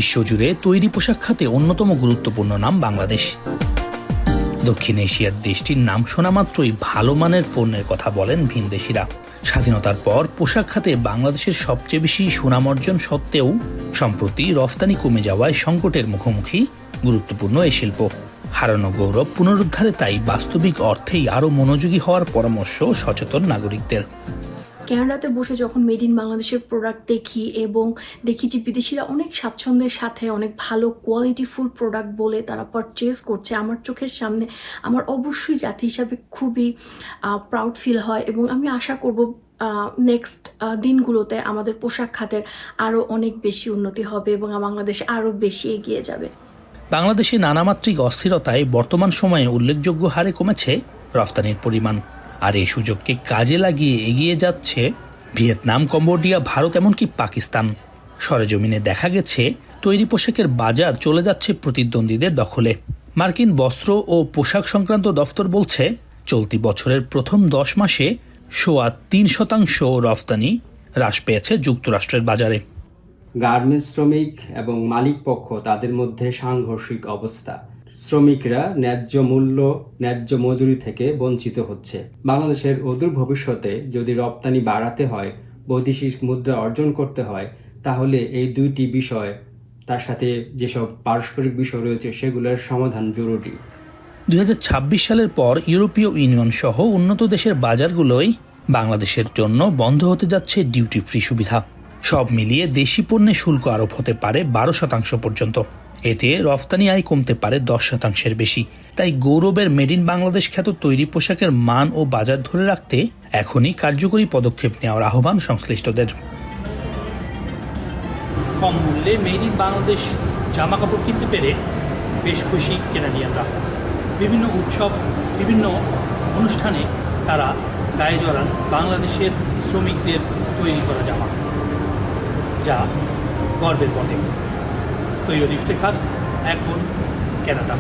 বিশ্বজুড়ে তৈরি পোশাক খাতে অন্যতম গুরুত্বপূর্ণ নাম বাংলাদেশ। দক্ষিণ এশিয়ার দেশটির নাম শোনা মাত্রই ভালো মানের পণ্যের কথা বলেন ভিনদেশিরা। স্বাধীনতার পর পোশাক খাতে বাংলাদেশের সবচেয়ে বেশি সুনাম অর্জন সত্ত্বেও সম্প্রতি রফতানি কমে যাওয়ায় সংকটের মুখোমুখি গুরুত্বপূর্ণ এই শিল্প। হারানো গৌরব পুনরুদ্ধারে তাই বাস্তবিক অর্থেই আরও মনোযোগী হওয়ার পরামর্শ সচেতন নাগরিকদের। কানাডাতে বসে যখন মেড ইন বাংলাদেশের প্রোডাক্ট দেখি এবং দেখি যে বিদেশিরা অনেক স্বাচ্ছন্দ্যের সাথে অনেক ভালো কোয়ালিটিফুল প্রোডাক্ট বলে তারা পারচেজ করছে, আমার চোখের সামনে আমার অবশ্যই জাতি হিসাবে খুবই প্রাউড ফিল হয় এবং আমি আশা করব নেক্সট দিনগুলোতে আমাদের পোশাক খাতের আরও অনেক বেশি উন্নতি হবে এবং বাংলাদেশ আরও বেশি এগিয়ে যাবে। বাংলাদেশে নানামাত্রিক অস্থিরতায় বর্তমান সময়ে উল্লেখযোগ্য হারে কমেছে রফতানির পরিমাণ, আর এই সুযোগকে কাজে লাগিয়ে এগিয়ে যাচ্ছে ভিয়েতনাম, কম্বোডিয়া, ভারত, এমনকি পাকিস্তান। সরেজমিনে দেখা গেছে তৈরি পোশাকের বাজার চলে যাচ্ছে প্রতিদ্বন্দ্বীদের দখলে। মার্কিন বস্ত্র ও পোশাক সংক্রান্ত দফতর বলছে চলতি বছরের প্রথম 10 মাসে 3.3% রফতানি হ্রাস পেয়েছে যুক্তরাষ্ট্রের বাজারে। গার্মেন্টস শ্রমিক এবং মালিক পক্ষ তাদের মধ্যে সাংঘর্ষিক অবস্থা। শ্রমিকরা ন্যায্য মূল্য, ন্যায্য মজুরি থেকে বঞ্চিত হচ্ছে। বাংলাদেশের অদূর ভবিষ্যতে যদি রপ্তানি বাড়াতে হয়, বৈদেশিক মুদ্রা অর্জন করতে হয়, তাহলে এই দুইটি বিষয়, তার সাথে যেসব পারস্পরিক বিষয় রয়েছে, সেগুলোর সমাধান জরুরি। 2026 সালের পর ইউরোপীয় ইউনিয়ন সহ উন্নত দেশের বাজারগুলোই বাংলাদেশের জন্য বন্ধ হতে যাচ্ছে ডিউটি ফ্রি সুবিধা। সব মিলিয়ে দেশি পণ্যে শুল্ক আরোপ হতে পারে 12% পর্যন্ত। এতে রফতানি আয় কমতে পারে 10%-এর বেশি। তাই গৌরবের মেড ইন বাংলাদেশ খ্যাত তৈরি পোশাকের মান ও বাজার ধরে রাখতে এখনই কার্যকরী পদক্ষেপ নেওয়ার আহ্বান সংশ্লিষ্টদের। কম মূল্যে মেড ইন বাংলাদেশ জামা কাপড় কিনতে পেরে বেশ খুশি কেনাডিয়ানরা। বিভিন্ন উৎসব, বিভিন্ন অনুষ্ঠানে তারা গায়ে জড়ান বাংলাদেশের শ্রমিকদের তৈরি করা জামা, যা গর্বের বটে। সৈয়দ ইফতেখার, এখন কানাডা।